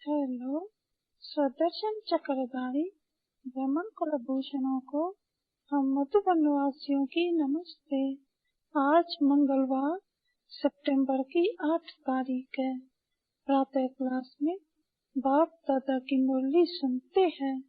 Hello, स्वदर्शन चक्रधारी ब्रह्मन कुलभूषणों को हम मधुबन वासियों की नमस्ते। आज मंगलवार सितंबर की 8 तारीख है। प्रातः क्लास में बाप दादा की मुरली सुनते हैं।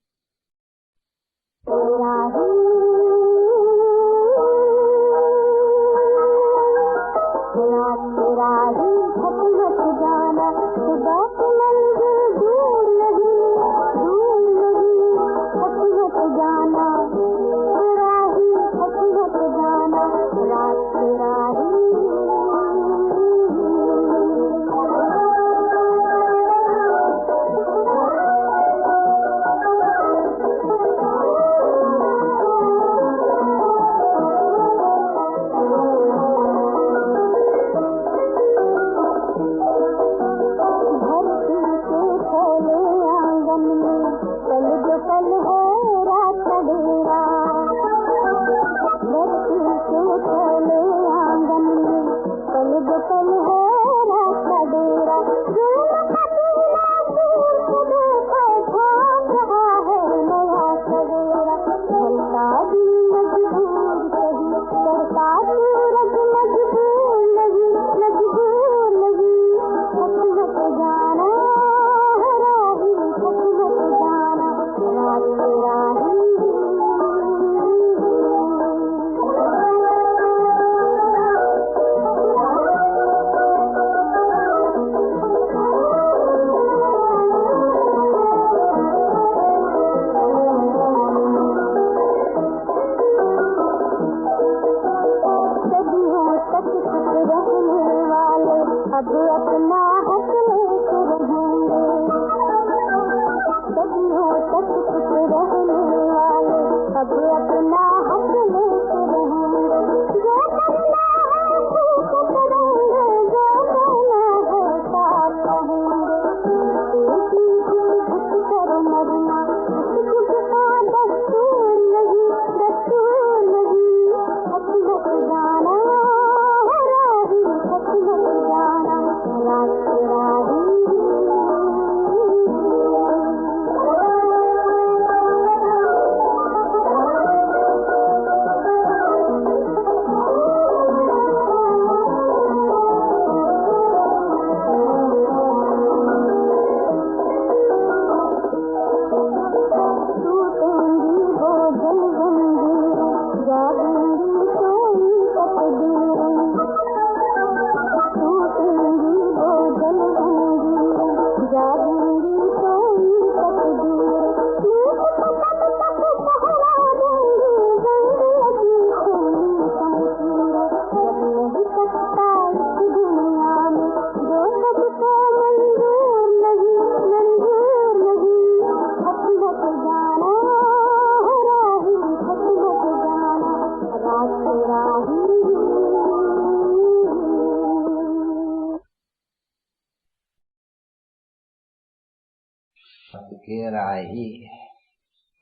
के राही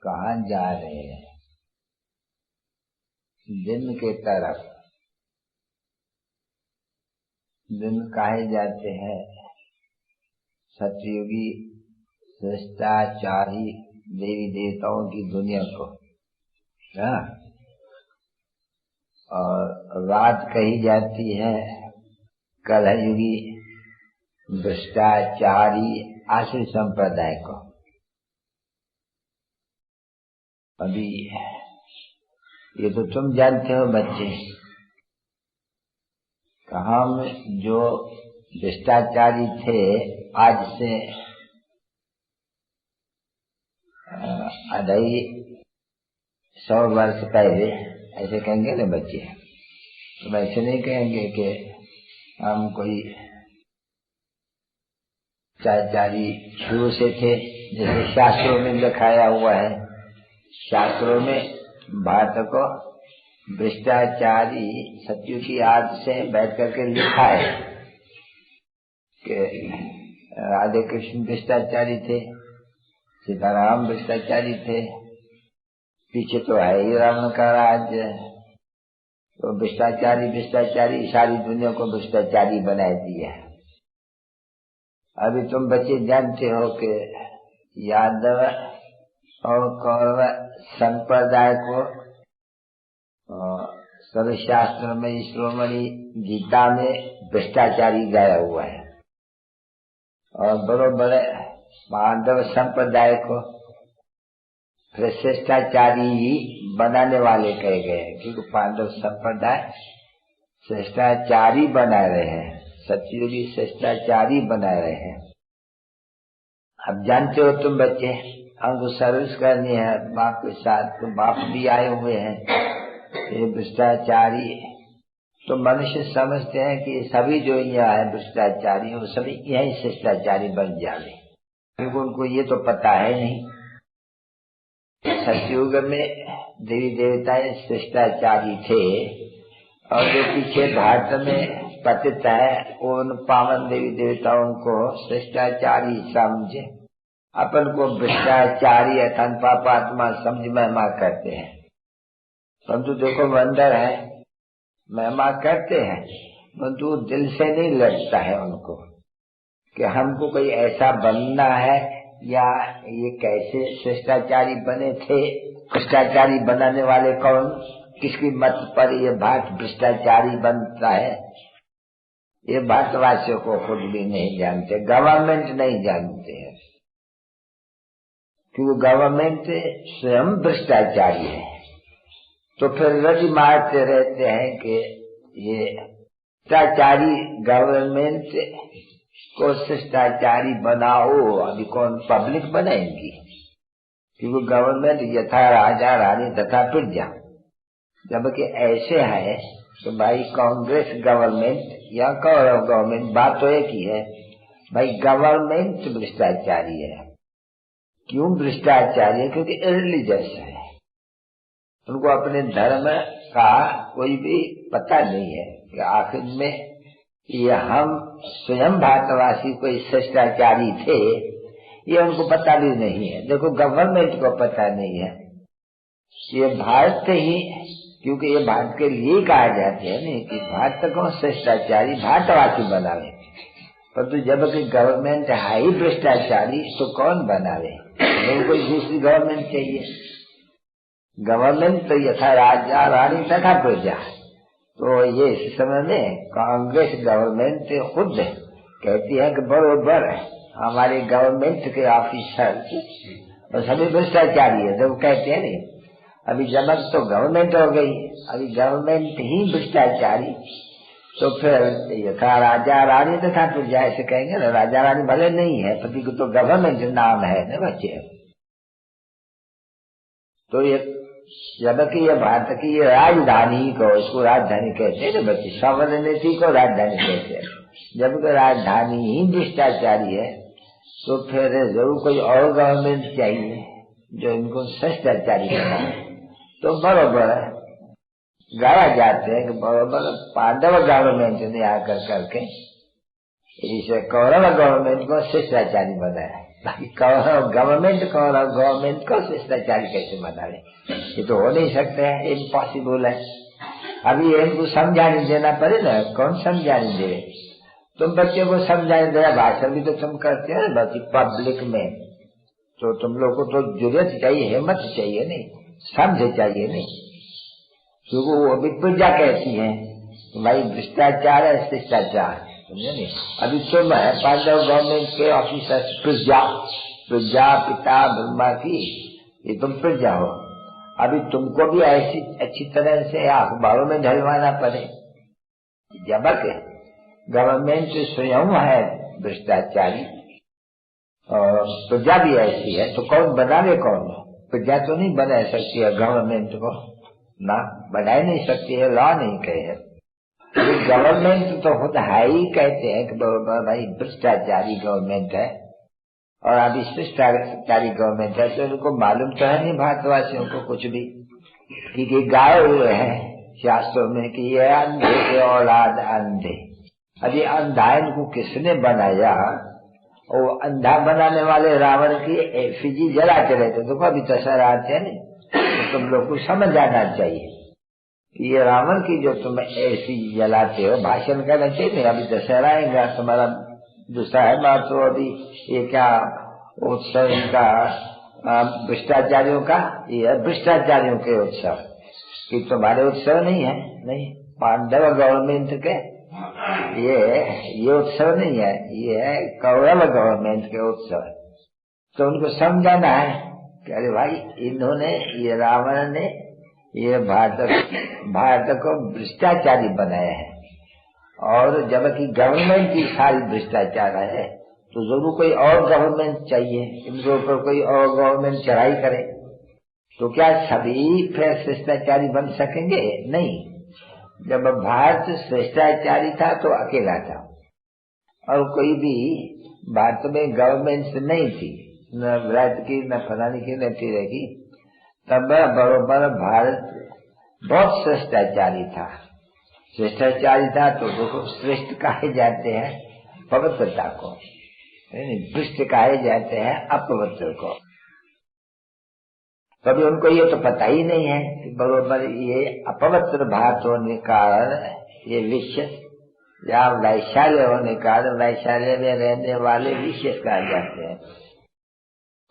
कहाँ जा रहे हैं? दिन के तरफ। दिन काहे जाते हैं? सतयुगी शिष्टाचारी देवी देवताओं की दुनिया को, और रात कही जाती है कलयुगी भ्रष्टाचारी आसुरी संप्रदाय को। अभी ये तो तुम जानते हो बच्चे, हम जो भ्रष्टाचारी थे आज से 250 वर्ष पहले, ऐसे कहेंगे ना बच्चे, तो ऐसे नहीं कहेंगे कि हम कोई भ्रष्टाचारी शुरू से थे। जैसे शास्त्रों में दिखाया हुआ है, शास्त्रों में भारत को भ्रष्टाचारी सतयुग की आद से बैठ करके लिखा है कि राधे कृष्ण भ्रष्टाचारी थे, सीताराम भ्रष्टाचारी थे, पीछे तो है ही रावण का राज। तो भ्रष्टाचारी सारी दुनिया को भ्रष्टाचारी बना दिया। अभी तुम बच्चे जानते हो कि यादव और कौरव संप्रदाय को सर्व शास्त्र में श्रोमणी गीता में भ्रष्टाचारी गाया हुआ है, और बड़े पांडव संप्रदाय को श्रेष्ठाचारी ही बनाने वाले कहे गए हैं, क्योंकि पांडव संप्रदाय श्रेष्ठाचारी बना रहे हैं, सतयुगी श्रेष्ठाचारी बना रहे हैं। अब जानते हो तुम बच्चे, हमको सर्विस करनी है बाप के साथ, तो बाप भी आए हुए हैं, ये भ्रष्टाचारी। तो मनुष्य समझते हैं कि सभी जो यहाँ है भ्रष्टाचारी, वो सभी यही शिष्टाचारी बन जाए, क्योंकि उनको ये तो पता है नहीं। सतयुग में देवी देवताएं शिष्टाचारी थे, और जो पीछे भारत में पतित है उन पावन देवी देवताओं को शिष्टाचारी समझे, अपन को भ्रष्टाचारी अथान पापात्मा समझ महिमा करते हैं। परंतु देखो वंदर है, महिमा करते हैं परंतु दिल से नहीं लगता है उनको कि हमको कोई ऐसा बनना है, या ये कैसे शिष्टाचारी बने थे। भ्रष्टाचारी बनाने वाले कौन, किसकी मत पर ये भारत भ्रष्टाचारी बनता है, ये भारतवासियों को खुद भी नहीं जानते, गवर्नमेंट नहीं जानते हैं, क्योंकि गवर्नमेंट स्वयं भ्रष्टाचारी है। तो फिर रटी मारते रहते हैं कि ये भ्रष्टाचारी गवर्नमेंट को शिष्टाचारी बनाओ, अभी कौन पब्लिक बनाएंगी, क्योंकि गवर्नमेंट यथा राजा रानी तथा प्रजा। जबकि ऐसे है तो भाई कांग्रेस गवर्नमेंट या कौरव गवर्नमेंट, बात तो एक ही है भाई, गवर्नमेंट भ्रष्टाचारी है। क्यों भ्रष्टाचारी है? क्योंकि रिलीजियस है, उनको अपने धर्म का कोई भी पता नहीं है कि आखिर में ये हम स्वयं भारतवासी कोई शिष्टाचारी थे, ये उनको पता भी नहीं है। देखो गवर्नमेंट को पता नहीं है, ये भारत ही, क्योंकि ये भारत के लिए कहा जाते हैं नहीं कि भारत को शिष्टाचारी भारतवासी बनावे, परंतु जब कि गवर्नमेंट है ही भ्रष्टाचारी तो कौन बनावे? तो कोई दूसरी गवर्नमेंट चाहिए। गवर्नमेंट तो यथा राजा रानी तथा प्रजा। तो ये इस समय में कांग्रेस गवर्नमेंट खुद कहती है कि बरोबर हमारे गवर्नमेंट के ऑफिसर और सभी भ्रष्टाचारी है, जब कहते हैं नहीं। अभी जब तो गवर्नमेंट हो गई, अभी गवर्नमेंट ही भ्रष्टाचारी, तो फिर यथा राजा रानी तथा प्रजा ऐसे कहेंगे ना। राजा रानी भले नहीं है, पति को तो गवर्नमेंट नाम है ना बच्चे। तो ये जबकि ये भारत की ये राजधानी को, इसको राजधानी कहते हैं ना बच्चे, सॉवरेनिटी को राजधानी कहते हैं। जबकि राजधानी ही भ्रष्टाचारी है, तो फिर जरूर कोई और गवर्नमेंट चाहिए जो इनको शिष्टाचारी बनाए। तो बरोबर गाया जाते हैं कि बरोबर पांडव गवर्नमेंट ने आकर करके इसे कौरव गवर्नमेंट को शिष्टाचारी बनाया। बाकी कौरव गवर्नमेंट को शिष्टाचारी कैसे बनाए? ये तो हो नहीं सकता है, इम्पॉसिबल है। अभी इनको समझाने देना पड़े ना, कौन समझाने दे? तुम बच्चे को समझाने दे, भाषण भी तो तुम करते हो बच्चे पब्लिक में, तो तुम लोग को तो जरूरत चाहिए, हिम्मत चाहिए नहीं, समझ चाहिए नहीं, क्योंकि वो अभी प्रजा कहती है भाई भ्रष्टाचार है, शिष्टाचार, समझे नहीं। अभी तुम है पांडव गवर्नमेंट के ऑफिसर, प्रजा पिता ब्रह्मा की, ये तुम प्रजा हो। अभी तुमको भी ऐसी अच्छी तरह से अखबारों में ढलवाना पड़े। जबकि गवर्नमेंट स्वयं है भ्रष्टाचारी और प्रजा भी ऐसी है, तो कौन बनावे? कौन? प्रजा तो नहीं बना सकती है गवर्नमेंट को, ना बना ही नहीं सकती है, लॉ नहीं कहे। गवर्नमेंट तो खुद है ही कहते हैं कि भाई भ्रष्टाचारी गवर्नमेंट है, और अभी शिष्टाचारी गवर्नमेंट है, तो इनको मालूम तो है नहीं भारतवासियों को कुछ भी, क्योंकि गाए हुए हैं शास्त्रों में कि ये अंधे के औलाद अंधे। अभी अंधा इनको किसने बनाया? वो अंधा बनाने वाले रावण की एफिजी जलाते रहते। देखो अभी दशहरा आते हैं, तो तुम लोग को समझ आना चाहिए कि ये रावण की जो तुम ऐसी जलाते हो, भाषण करना चाहिए नहीं। अभी दशहरा आएगा, तुम्हारा दूसरा है महत्व। अभी ये क्या उत्सव इनका भ्रष्टाचारियों का, ये है भ्रष्टाचारियों के उत्सव, कि तुम्हारे उत्सव नहीं है, नहीं पांडव गवर्नमेंट के ये उत्सव नहीं है, ये है कौरव गवर्नमेंट के उत्सव। तो उनको समझाना है कि अरे भाई इन्होंने, ये रावण ने ये भारत को भ्रष्टाचारी बनाया है, और जबकि गवर्नमेंट की सारी भ्रष्टाचार है, तो जरूर कोई और गवर्नमेंट चाहिए, इनके ऊपर कोई और गवर्नमेंट चढ़ाई करे। तो क्या सभी फिर भ्रष्टाचारी बन सकेंगे? नहीं। जब भारत भ्रष्टाचारी था तो अकेला था, और कोई भी भारत में गवर्नमेंट नहीं थी, न विराट की, न फलानी की, न तीरे की, तब बरोबर भारत बहुत भ्रष्टाचारी था। भ्रष्टाचारी था तो देखो श्रेष्ठ कहे जाते हैं पवित्रता को, भ्रष्ट कहे जाते हैं अपवित्र को। कभी उनको ये तो पता ही नहीं है कि बरोबर ये अपवित्र भारत होने के कारण ये विशेष या वैशाल्य होने के कारण वैशाल्य में रहने वाले विशेष कहे जाते हैं,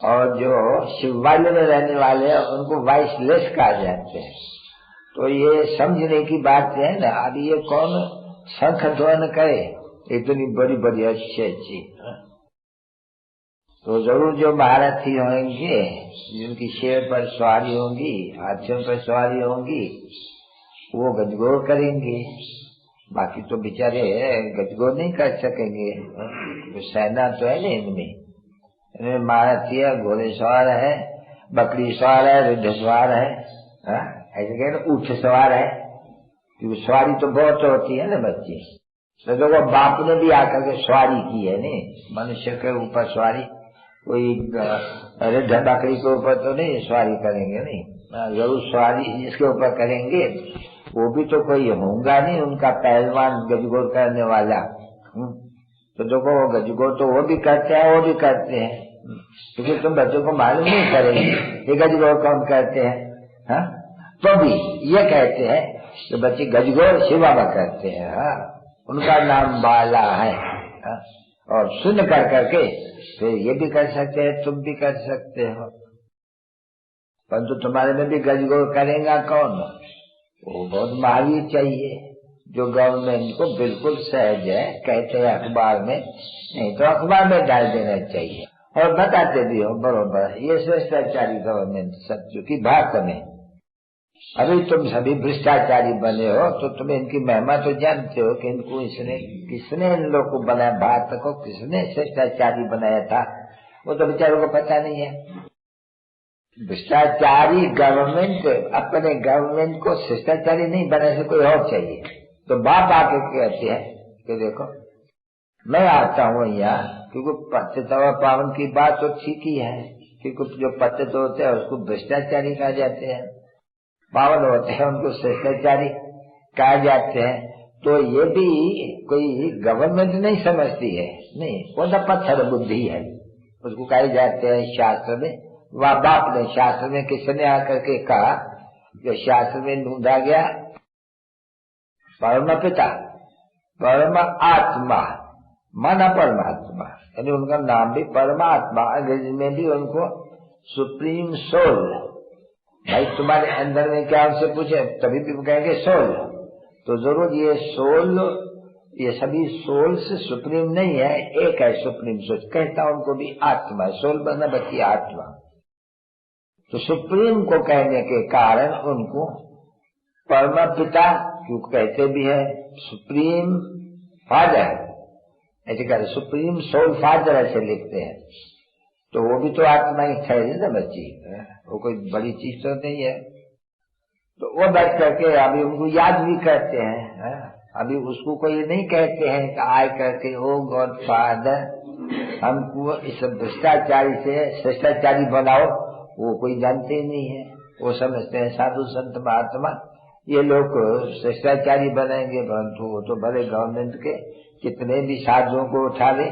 और जो शिवालय में रहने वाले हैं उनको वाइसलेस कहा जाते हैं। तो ये समझने की बात है ना। अभी ये कौन शंख ध्वन करे इतनी बड़ी बड़ी अच्छी, तो जरूर जो महारथी होंगे, जिनकी शेर पर सवारी होंगी, हाथियों पर सवारी होंगी, वो गजगोर करेंगे। बाकी तो बेचारे गजगोर नहीं कर सकेंगे, तो सेना तो है ना इनमें महारथी है, घोड़े सवार है, बकरी सवार है, रिद्ध सवार है, ऐसे कहे ना ऊँट सवार है, क्योंकि सवारी तो बहुत होती है ना बच्चे। तो देखो बाप ने भी आकर के सवारी की है ने, मनुष्य के ऊपर सवारी, कोई रिद्ध बकरी के ऊपर तो नहीं सवारी करेंगे, नहीं जरूर सवारी जिसके ऊपर करेंगे वो भी तो कोई होगा नहीं उनका पहलवान गजगोर करने वाला। तो देखो वो गजगोर तो वो भी करते हैं, वो भी करते हैं, क्योंकि तुम बच्चों को मालूम नहीं करेंगे ये गजगोर कौन करते हैं। हाँ, तो भी ये कहते हैं कि बच्चे गजगोर शिव बाबा करते हैं, हाँ उनका नाम बाला है। हाँ? और सुन कर करके फिर ये भी कर सकते हैं, तुम भी कर सकते हो, परंतु तुम्हारे में भी गजगोर करेगा कौन? वो बहुत महावीर चाहिए, जो गवर्नमेंट को बिल्कुल सहज है, कहते हैं अखबार में, नहीं तो अखबार में डाल देना चाहिए, और बताते भी हो बरोबर ये भ्रष्टाचारी गवर्नमेंट सब चूंकि भारत में। अभी तुम सभी भ्रष्टाचारी बने हो तो तुम्हें इनकी महिमा तो जानते हो कि इनको किसने इन लोग को बनाया, भारत को किसने भ्रष्टाचारी बनाया था, वो तो बेचारों को पता नहीं है। भ्रष्टाचारी गवर्नमेंट अपने गवर्नमेंट को भ्रष्टाचारी नहीं बनाने से कोई और चाहिए। तो बाप आके कहते हैं कि देखो मैं आता हूँ यहाँ, क्योंकि पतित और पावन की बात तो ठीक ही है, क्योंकि जो पतित होते हैं उसको भ्रष्टाचारी कहा जाते हैं, पावन होते हैं उनको भ्रष्टाचारी कहा जाते हैं। तो ये भी कोई गवर्नमेंट नहीं समझती है, नहीं कौन सा पत्थर बुद्धि है उसको कहे जाते हैं शास्त्र में। वह बाप ने शास्त्र में किसने आकर के कहा, जो शास्त्र में ढूंढा गया परम पिता परम आत्मा माना परमात्मा, यानी उनका नाम भी परमात्मा, अंग्रेजी में भी उनको सुप्रीम सोल। भाई तुम्हारे अंदर में क्या उनसे पूछे तभी भी कहेंगे सोल, तो जरूर ये सोल, ये सभी सोल से सुप्रीम नहीं है, एक है सुप्रीम सोच, कहता उनको भी आत्मा, सोल बना बची आत्मा। तो सुप्रीम को कहने के कारण उनको परम पिता क्यों कहते भी है, सुप्रीम फादर ऐसे कहते, सुप्रीम सोल फादर ऐसे लिखते हैं। तो वो भी तो आत्मा ही ठहरी ना बच्ची, वो कोई बड़ी चीज तो नहीं है। तो वो बैठ करके अभी उनको याद भी करते हैं, अभी उसको कोई नहीं कहते हैं कि आए करके ओ गॉड फादर हमको इस भ्रष्टाचारी से भ्रष्टाचारी बनाओ, वो कोई जानते ही नहीं है। वो समझते हैं साधु संत महात्मा ये लोग भ्रष्टाचारी बनाएंगे, परंतु वो तो भले गवर्नमेंट के कितने भी साधुओं को उठा ले,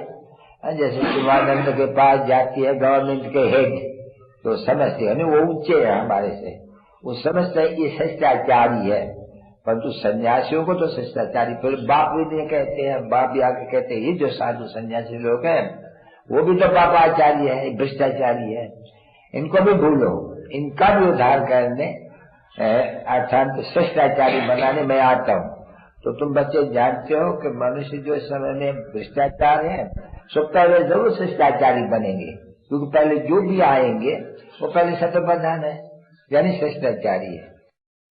जैसे शिवानंद के पास जाती है गवर्नमेंट के हेड, तो समझते हैं वो ऊंचे है हमारे से, वो समझते हैं ये भ्रष्टाचारी है, परंतु सन्यासियों को तो शिष्टाचारी, फिर बाप भी नहीं कहते हैं, बाप भी आके कहते हैं ये जो साधु सन्यासी लोग हैं वो भी तो पापाचारी है, भ्रष्टाचारी है, इनको भी भूलो, इनका भी उद्धार करने अर्थात शिष्टाचारी बनाने में आता हूँ। तो तुम बच्चे जानते हो कि मनुष्य जो इस समय में भ्रष्टाचार है, सो पहले जरूर शिष्टाचारी बनेंगे, क्योंकि पहले जो भी आएंगे वो पहले सतो प्रधान है, यानी शिष्टाचारी है,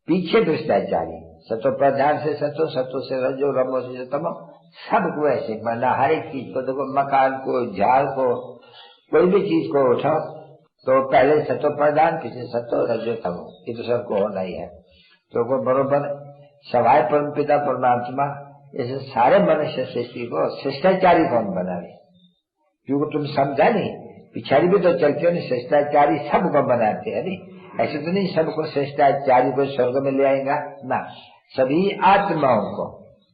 पीछे भ्रष्टाचारी। सतो प्रधान से सतो, सतो से रजो, रमो से तमो, सबको ऐसे माना। हर एक चीज को देखो, मकान को, झाड़ को, कोई भी चीज को उठाओ तो पहले सतो प्रधान, किसी सतो रजो तमो, ये तो सबको होना ही है। तो वो बरोबर सवाय परम पिता परमात्मा इस सारे मनुष्य सृष्टि को शिष्टाचारी कौन बनावे, क्योंकि तुम समझा नहीं, पिछाड़ी भी तो चलते हो नहीं, शिष्टाचारी सबको बनाते हैं नहीं, ऐसे तो नहीं सबको शिष्टाचारी को स्वर्ग में ले आएगा ना। सभी आत्माओं को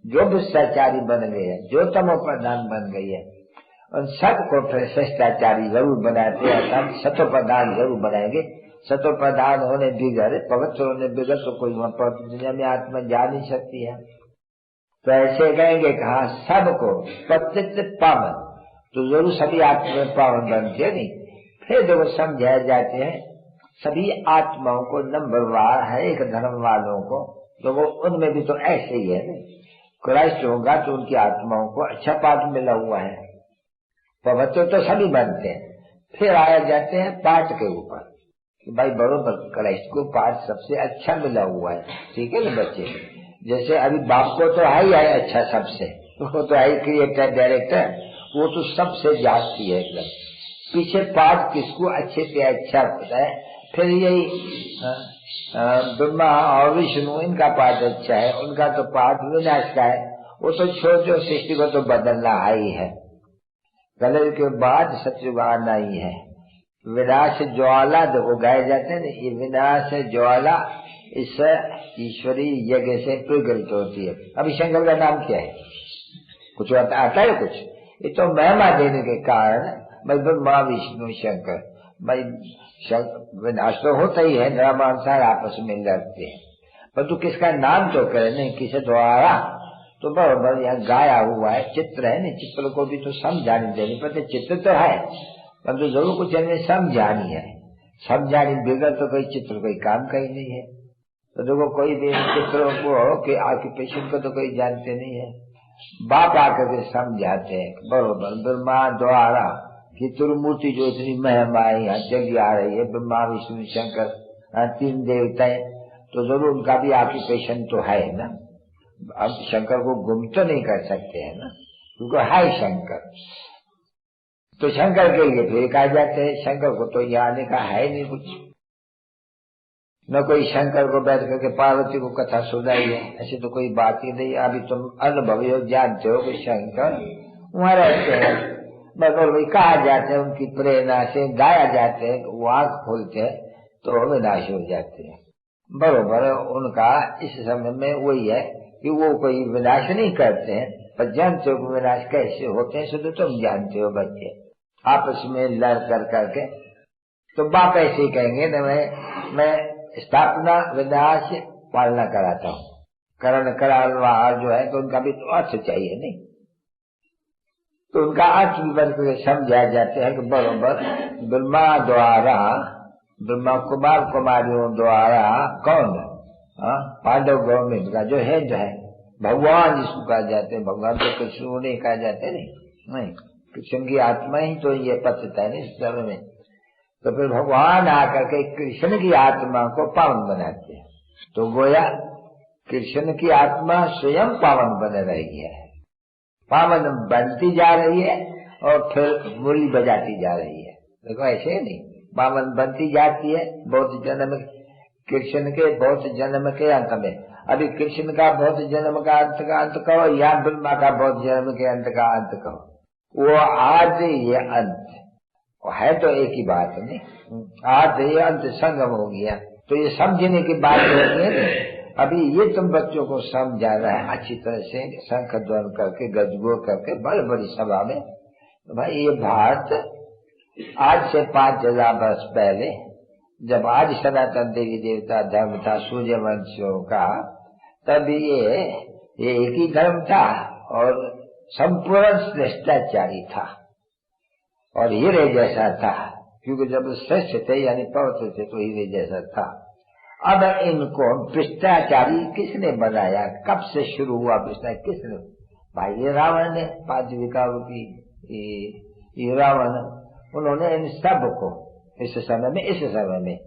जो भ्रष्टाचारी बन गए हैं, जो तमो प्रधान बन गई है, उन सबको फिर शिष्टाचारी जरूर बनाते हैं, अर्थात सतो प्रधान जरूर बनाएंगे। सतो प्रधान होने बिगड़, पवित्र होने बिगड़ तो कोई वहां पवित्र दुनिया में आत्मा जा नहीं सकती है। तो ऐसे कहेंगे कहा सबको प्रत्यक्ष पावन, तो जरूर सभी आत्मा पावन बनते नहीं। फिर देखो समझाए जाते हैं सभी आत्माओं को नंबरवार है, एक धर्म वालों को, तो वो उनमें भी तो ऐसे ही है। क्राइस्ट होगा तो उनकी आत्माओं को अच्छा पाठ मिला हुआ है, पवित्र तो सभी बनते हैं। फिर आया जाते हैं पाठ के ऊपर, भाई बरोबर क्राइस्ट को पाठ सबसे अच्छा मिला हुआ है, ठीक है ना बच्चे। जैसे अभी बाप को तो है ही है अच्छा सबसे, वो तो है क्रिएटर डायरेक्टर, वो तो सबसे जाती है एकदम। पीछे पाठ किसको अच्छे से अच्छा होता है, फिर यही ब्रह्मा और विष्णु, इनका पाठ अच्छा है, उनका तो पाठ विनाश का है, वो तो छोटे सृष्टि को तो बदलना ही है। कलर के बाद सत्युग आना ही है। विनाश ज्वाला देखो गाए जाते हैं ना, ये विनाश ज्वाला इस ईश्वरी यज्ञ से प्रज्वलित होती है। अभी शंकर का नाम क्या है, कुछ आता है कुछ, ये तो महिमा देने के कारण भाई ब्रह्मा विष्णु शंकर, भाई विनाश तो होता ही है, धर्मानुसार आपस में लड़ते हैं, परंतु किसका नाम तो करे नहीं, किसे द्वारा तो बराबर यहाँ गाया हुआ है। चित्र है ना, चित्र को भी तो समझानी देनी पड़ती, चित्र तो है परंतु जरूर कुछ हमें समझानी है, समझानी बिगड़ तो कोई चित्र कोई काम का ही नहीं है। तो देखो कोई भी चित्रों को कि ऑक्यूपेशन को तो कोई जानते नहीं है, बाप आकर के समझाते हैं बरोबर ब्रह्मा द्वारा कि तुरमूर्ति जो इतनी महिमा यहाँ चली आ रही है, ब्रह्मा विष्णु शंकर तीन देवताएं, तो जरूर उनका भी ऑक्यूपेशन तो है ना। अब शंकर को गुम तो नहीं कर सकते है ना, क्योंकि है शंकर, तो शंकर के लिए फिर कहा जाते हैं शंकर को तो यहाँ आने का है नहीं कुछ, न कोई शंकर को बैठ करके पार्वती को कथा सुनाई है, ऐसी तो कोई बात ही नहीं। अभी तुम अनुभवी हो, जानते हो कि शंकर वहाँ रहते हैं, बराबर वही कहा जाते हैं, उनकी प्रेरणा से गाया जाते हैं, वो आंख खोलते हैं तो विनाश हो जाते हैं। बरोबर उनका इस समय में वही है कि वो कोई विनाश नहीं करते हैं, पर जानते हो विनाश कैसे होते हैं, शुद्ध तुम जानते हो बच्चे, आपस में लड़ कर करके। तो बाप ऐसे ही कहेंगे न, मैं स्थापना विनाश पालना कराता हूँ, करण करालवार जो है, तो उनका भी तो अर्थ चाहिए नहीं, तो उनका अर्थ भी बन करके समझाया जाते हैं कि बरोबर ब्रह्मा द्वारा, ब्रह्मा कुमार कुमारियों द्वारा कौन पांडव गवर्नमेंट का जो है भगवान जिसको कहा जाते हैं, भगवान तो कृष्ण नहीं कहा जाते नहीं, कृष्ण की आत्मा ही तो ये पतता है इस समय में। तो फिर भगवान आकर के कृष्ण की आत्मा को पावन बनाते हैं, तो गोया कृष्ण की आत्मा स्वयं पावन बन रही है, पावन बनती जा रही है और फिर मुरली बजाती जा रही है। देखो ऐसे नहीं, पावन बनती जाती है बहुत जन्म, कृष्ण के बहुत जन्म के अंत में। अभी कृष्ण का बहुत जन्म का अंत कहो या ब्रह्मा का बहुत जन्म के अंत का अंत कहो, वो आदि ये अंत है तो एक ही बात नहीं, आदि ये अंत संगम हो गया, तो ये समझने की बात होती है। अभी ये तुम बच्चों को समझाना है अच्छी तरह से, शंख ध्वन करके गजगोर करके बड़ी बड़ी सभा में। तो भाई ये भारत आज से 5000 वर्ष पहले, जब आज सनातन देवी देवता धर्म था सूर्यवंशियों का, तब ये एक ही धर्म था और संपूर्ण श्रेष्ठाचारी था और हीरे जैसा था, क्योंकि जब श्रेष्ठ थे यानी पवित्र थे तो हीरे जैसा था। अब इनको भ्रष्टाचारी किसने बनाया? कब से शुरू हुआ भ्रष्टाचार? किसने? भाई ये रावण ने, 5 विकारों की ये रावण, उन्होंने इन सब को इस समय में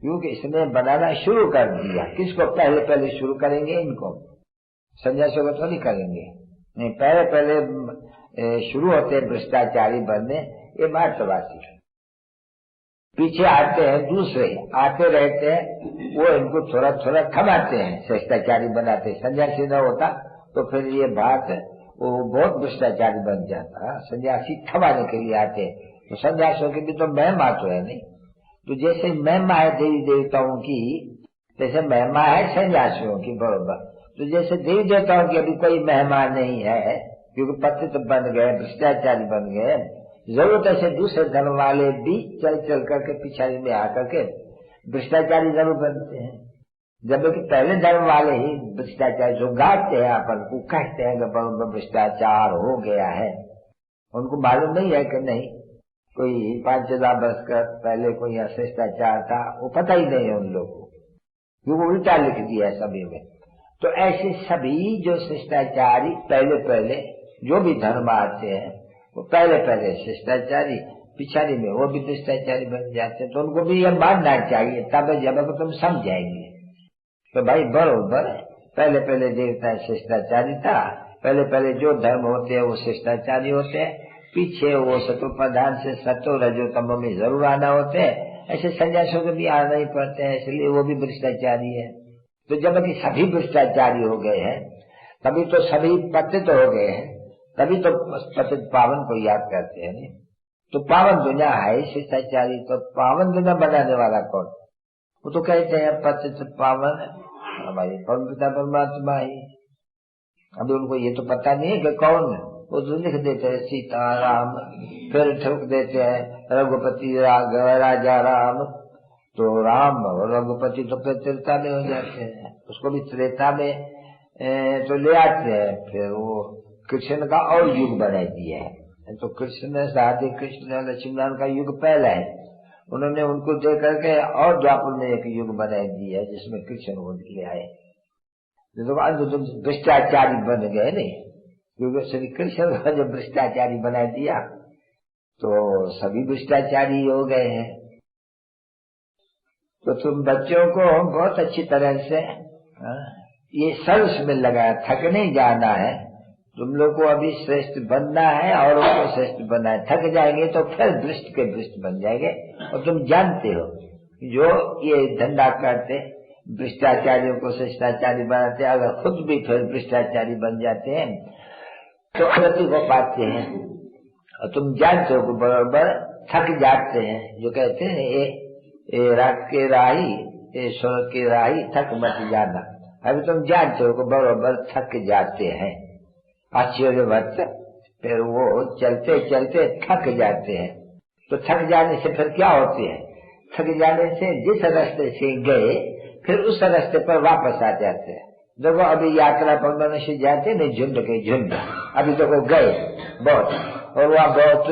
क्योंकि इसने बनाना शुरू कर दिया। किसको पहले शुरू करेंगे? इनको सन्यासियों को तो नहीं करेंगे, नहीं, पहले शुरू होते भ्रष्टाचारी बनने ये भारतवासी। पीछे आते हैं दूसरे, आते रहते हैं, वो इनको थोड़ा थोड़ा थमाते हैं, भ्रष्टाचारी बनाते। सन्यासी न होता तो फिर ये बात वो बहुत भ्रष्टाचारी बन जाता। सन्यासी थमाने के लिए आते हैं, तो सन्यासियों की भी तो महिमा तो है नहीं। तो जैसे महिमा है देवी देवताओं की, जैसे महिमा है सन्यासियों की बराबर। तो जैसे देवी देवताओं की अभी कोई महिमा नहीं है, क्योंकि पतित बन गए, भ्रष्टाचारी बन गए, जरूरत ऐसे दूसरे धर्म वाले भी चल करके पिछाड़ी में आकर के भ्रष्टाचारी जरूर बनते हैं। जबकि पहले धर्म वाले ही भ्रष्टाचारी जो गाते हैं, अपन को कहते हैं कि भ्रष्टाचार हो गया है, उनको मालूम नहीं है कि नहीं कोई 5,000 वर्ष का पहले कोई भ्रष्टाचार था, वो पता ही नहीं है उन लोगों को, क्योंकि उल्टा लिख दिया है सभी में। तो ऐसे सभी जो शिष्टाचारी पहले जो भी धर्म आते हैं वो पहले शिष्टाचारी, पिछाड़ी में वो भी शिष्टाचारी बन जाते हैं। तो उनको भी ये मानना चाहिए, तब जब तुम समझाएंगे तो भाई बरोबर पहले देवता शिष्टाचारी था, पहले जो धर्म होते हैं वो शिष्टाचारी होते हैं, पीछे वो सतो प्रधान से सतो रजो तमो में जरूर आना होते हैं। ऐसे सन्यासियों को भी आना ही पड़ते हैं, इसलिए वो भी भ्रष्टाचारी है। तो जब कि सभी भ्रष्टाचारी हो गए हैं, तभी तो सभी पतित हो गए हैं, तभी तो पतित पावन को याद करते हैं। नहीं तो पावन दुनिया है शिष्टाचारी, तो पावन दुनिया बनाने वाला कौन? वो तो कहते हैं पतित पावन हमारी परम पिता परमात्मा ही। अभी उनको ये तो पता नहीं है कि कौन है, वो तो लिख देते हैं सीताराम, फिर ठोक देते हैं रघुपति राजा राम। तो राम और रघुपति तो फिर त्रेता में हो जाते हैं, उसको भी त्रेता में तो ले आते हैं। फिर वो कृष्ण का और युग बना दिया है। तो कृष्ण राधे कृष्ण लक्ष्मण का युग पहला है, उन्होंने उनको दे करके और द्वापर में एक युग बना दिया है जिसमें कृष्ण को ले आए। तो भ्रष्टाचारी बन गए नहीं, क्योंकि श्री कृष्ण का जब भ्रष्टाचारी बना दिया तो सभी भ्रष्टाचारी हो गए हैं। तो तुम बच्चों को बहुत अच्छी तरह से ये सर्विस में लगाया, थक नहीं जाना है। तुम लोग को अभी श्रेष्ठ बनना है और उनको श्रेष्ठ बनना है। थक जाएंगे तो फिर भ्रष्ट के भ्रष्ट बन जाएंगे। और तुम जानते हो जो ये धंधा करते भ्रष्टाचारियों को शिष्टाचारी बनाते, अगर खुद भी फिर भ्रष्टाचारी बन जाते हैं तो उन्नति हो पाते हैं। और तुम जानते हो कि बराबर थक जाते हैं। जो कहते हैं ये रात के राही, ये स्वर्ग के राही, थक मत जाना। अभी तुम जानते हो कि बराबर थक जाते हैं आश्चर्यवत। फिर वो चलते चलते थक जाते हैं। तो थक जाने से फिर क्या होते हैं? थक जाने से जिस रास्ते से गए फिर उस रास्ते पर वापस आ जाते हैं। देखो अभी यात्रा पर मनुष्य जाते नहीं, झुंड के झुंड। अभी देखो गए बहुत, और वहाँ बहुत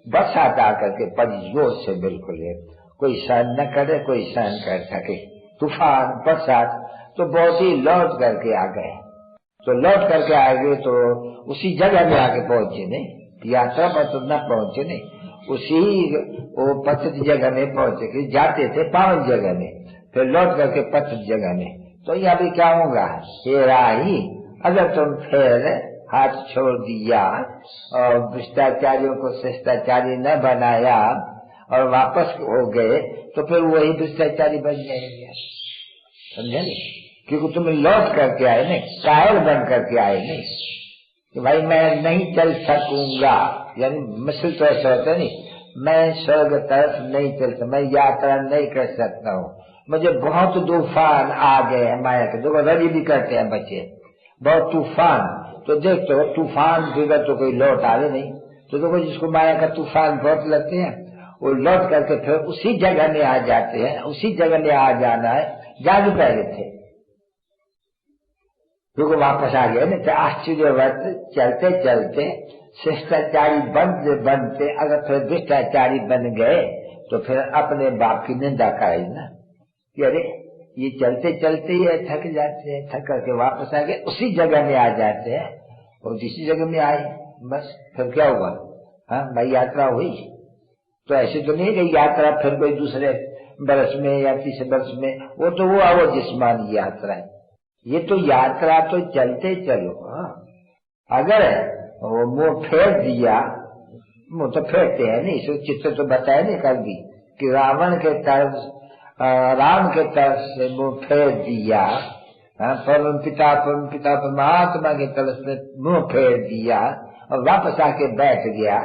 बरसात आकर के पड़ी जोर से, बिल्कुल है, कोई सहन न करे, कोई सहन कर सके, तूफान बरसात। तो बहुत ही लौट करके आ गए। तो लौट करके आ गए तो उसी जगह में आके पहुंचे नहीं, यात्रा पर तो न पहुंचे नहीं, उसी वो पतित जगह में पहुंचे कि जाते थे पावन जगह में, फिर लौट करके पतित जगह में। तो यहाँ भी क्या होगा? हे राही, अगर तुम फिर हाथ छोड़ दिया और भ्रष्टाचारियों को शिष्टाचारी न बनाया और वापस हो गए तो फिर वही भ्रष्टाचारी बन जाएंगे। समझे नहीं? क्योंकि तुम लौट करके आए नहीं, कायर बन करके आए नहीं कि भाई मैं नहीं चल सकूंगा। यानी मिसल तो ऐसा होता नहीं, मैं स्वर्ग तरफ नहीं चल सकता, मैं यात्रा नहीं कर सकता हूँ, मुझे बहुत तूफान आ गए हैं माया के। देखो रजी भी करते हैं बच्चे, बहुत तूफान। तो देखते हो तूफान फिर तो कोई लौट आवे नहीं। तो देखो जिसको माया का तूफान बहुत लगते हैं वो लौट करके फिर उसी जगह में आ जाते हैं। उसी जगह में आ जाना है जहाँ भी पहले थे। क्योंकि वापस आ गया ना। तो आश्चर्यवत चलते चलते शिष्टाचारी बनते बनते अगर फिर भ्रष्टाचारी बन गए तो फिर अपने बाप की निंदा कराई ना कि अरे ये चलते चलते ही थक जाते हैं, थक करके वापस आ गए, उसी जगह में आ जाते हैं और जिसी जगह में आए बस फिर क्या हुआ। हाँ भाई यात्रा हुई तो ऐसे तो नहीं कि यात्रा फिर कोई दूसरे बरस में या तीसरे बरस में, वो तो वो जिस्मानी यात्रा है। ये तो यात्रा तो चलते चलो। हाँ अगर वो मुंह फेर दिया, मुंह तो फेरते हैं नहीं, इसको चित्र तो बताया नहीं कल भी कि रावण के तरफ राम के तरफ से मुंह फेर दिया, परम पिता परमात्मा के तरफ से मुंह फेर दिया और वापस आके बैठ गया,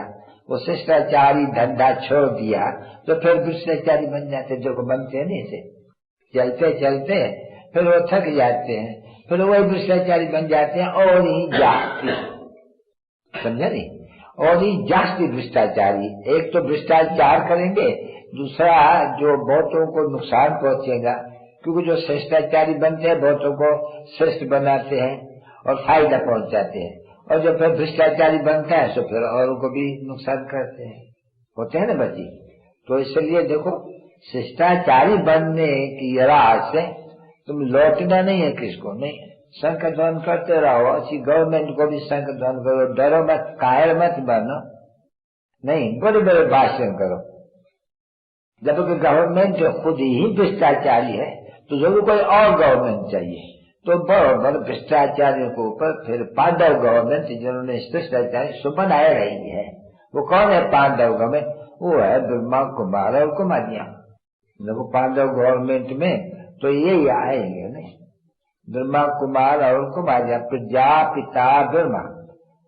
वो शिष्टाचारी धंधा छोड़ दिया तो फिर भ्रष्टाचारी बन जाते, जो को बनते हैं नहीं से चलते चलते फिर वो थक जाते हैं, फिर वही भ्रष्टाचारी बन जाते हैं और ही जास्ती, समझा नहीं, और ही जास्ती भ्रष्टाचारी। एक तो भ्रष्टाचार करेंगे, दूसरा जो बहुतों को नुकसान पहुंचेगा, क्योंकि जो शिष्टाचारी बनते हैं बहुतों को श्रेष्ठ बनाते हैं और फायदा पहुंचाते हैं, और जब फिर भ्रष्टाचारी बनता है तो फिर औरों को भी नुकसान करते हैं, होते हैं ना बच्ची। तो इसलिए देखो शिष्टाचारी बनने की राह से तुम लौटना नहीं है, किसको नहीं, संकल्प करते रहो, अच्छी गवर्नमेंट को भी संकल्प करो, डरो मत, कायर मत बनो, नहीं बड़े बड़े भाषण करो। जबकि गवर्नमेंट जो खुद ही भ्रष्टाचारी है तो जरूर कोई और गवर्नमेंट चाहिए, तो बराबर भ्रष्टाचारियों के ऊपर फिर पांडव गवर्नमेंट जिन्होंने भ्रष्टाचारी सो बनाए रही है। वो कौन है पांडव गवर्नमेंट? वो है ब्रह्मा कुमार और कुमारियां। देखो पांडव गवर्नमेंट में तो यही आएंगे नहीं, ब्रह्मा कुमार और कुमारियां, प्रजापिता ब्रह्मा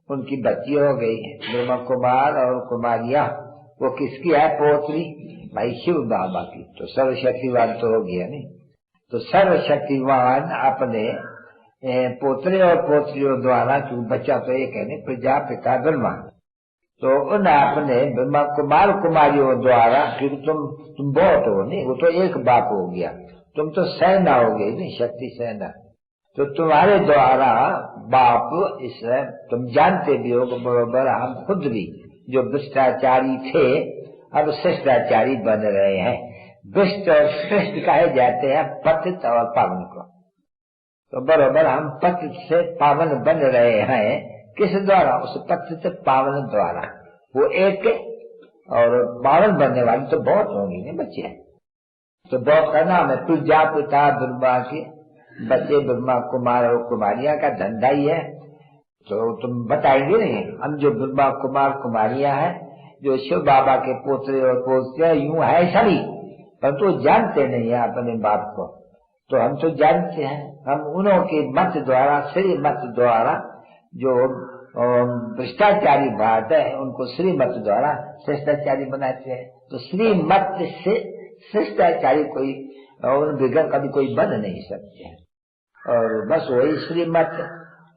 उनकी बच्ची हो गई है, ब्रह्मा कुमार और कुमारियां वो किसकी है? पोत्री भाई शिव बाबा की। तो सर्वशक्तिवान तो हो गया नहीं, तो सर्वशक्तिवान अपने पोतरे और पोत्रियों द्वारा, क्योंकि बच्चा तो एक है नहीं, प्रजापिता ब्रह्मा, तो उन अपने ब्रह्मा कुमार कुमारियों द्वारा, क्योंकि तुम बहुत हो नहीं, वो तो एक बाप हो गया, तुम तो सेना हो गई नहीं, शक्ति सेना, तो तुम्हारे द्वारा बाप इस तुम जानते भी हो बराबर, हम खुद भी जो भ्रष्टाचारी थे अब शिष्टाचारी बन रहे हैं। भ्रष्ट और श्रेष्ठ कहे जाते हैं पतित और पावन को, तो बराबर हम पतित से पावन बन रहे हैं। किस द्वारा? उस पतित पावन द्वारा। वो एक और पावन बनने वाले तो बहुत होंगे नहीं बच्चे, तो बहुत का नाम है प्रजापिता ब्रह्मा के बच्चे, ब्रह्मा कुमार और कुमारियां का धंधा ही है। तो तुम बताएंगे नहीं, हम जो ब्रह्मा कुमार कुमारियां हैं, जो शिव बाबा के पोतरे और पोतियां यूं है सभी, पर तो जानते नहीं है अपने बाप को, तो हम तो जानते हैं। हम उन्हों के मत द्वारा, श्री मत द्वारा, जो भ्रष्टाचारी बात है उनको श्री मत द्वारा शिष्टाचारी बनाते हैं। तो श्री मत से शिष्टाचारी कोई और बिगड़ कभी कोई बन नहीं सकते हैं, और बस वही श्रीमत,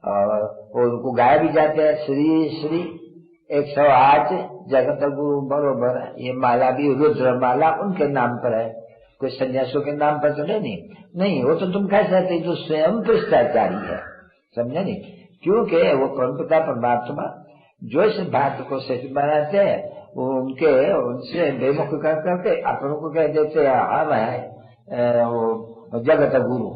और उनको गाया भी जाते हैं श्री श्री 108 जगत गुरु बरोबर। ये माला भी रुद्र माला उनके नाम पर है, कोई सन्यासियों के नाम पर तो नहीं, वो तो तुम कह सकते जो स्वयं भ्रष्टाचारी है, समझे नहीं, क्योंकि वो परमपिता परमात्मा जो इस भारत को श्रेष्ठ बनाते हैं, वो उनसे बेमुख कर करके अपन को कह देते हैं हम है वो जगत गुरु,